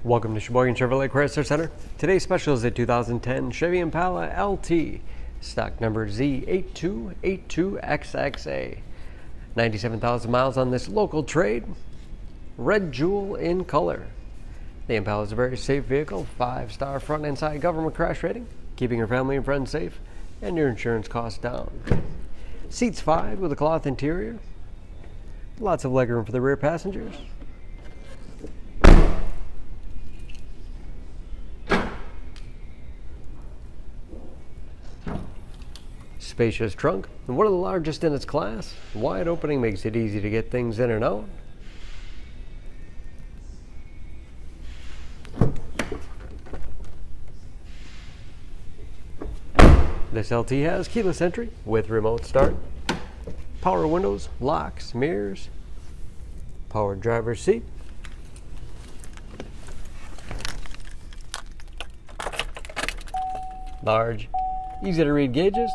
Welcome to Sheboygan Chevrolet Chrysler Center. Today's special is a 2010 Chevy Impala LT, stock number Z8282XXA. 97,000 miles on this local trade. Red jewel in color. The Impala is a very safe vehicle, 5-star front and side government crash rating, keeping your family and friends safe and your insurance costs down. Seats 5 with a cloth interior. Lots of legroom for the rear passengers. Spacious trunk, and one of the largest in its class. Wide opening makes it easy to get things in and out. This LT has keyless entry with remote start, power windows, locks, mirrors, power driver's seat, large, easy to read gauges,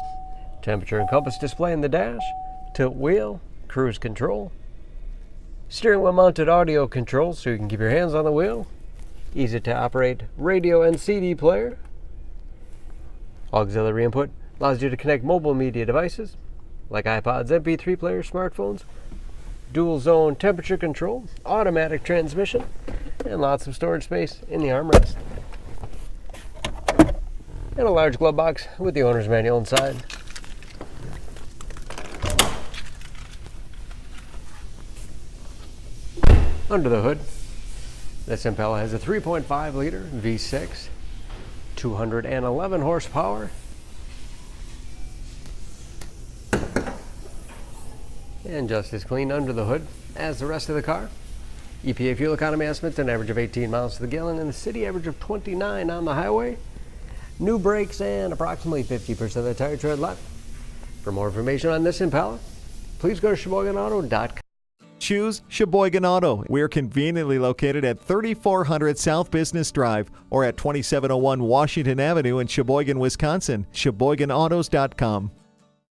temperature and compass display in the dash, tilt wheel, cruise control, steering wheel mounted audio controls so you can keep your hands on the wheel, easy to operate radio and CD player, auxiliary input allows you to connect mobile media devices like iPods, MP3 players, smartphones, dual zone temperature control, automatic transmission, and lots of storage space in the armrest. And a large glove box with the owner's manual inside. Under the hood, this Impala has a 3.5 liter V6, 211 horsepower, and just as clean under the hood as the rest of the car. EPA fuel economy estimates an average of 18 miles to the gallon in the city, average of 29 on the highway. New brakes and approximately 50% of the tire tread left. For more information on this Impala, please go to SheboyganAuto.com. Choose Sheboygan Auto. We're conveniently located at 3400 South Business Drive or at 2701 Washington Avenue in Sheboygan, Wisconsin. SheboyganAutos.com.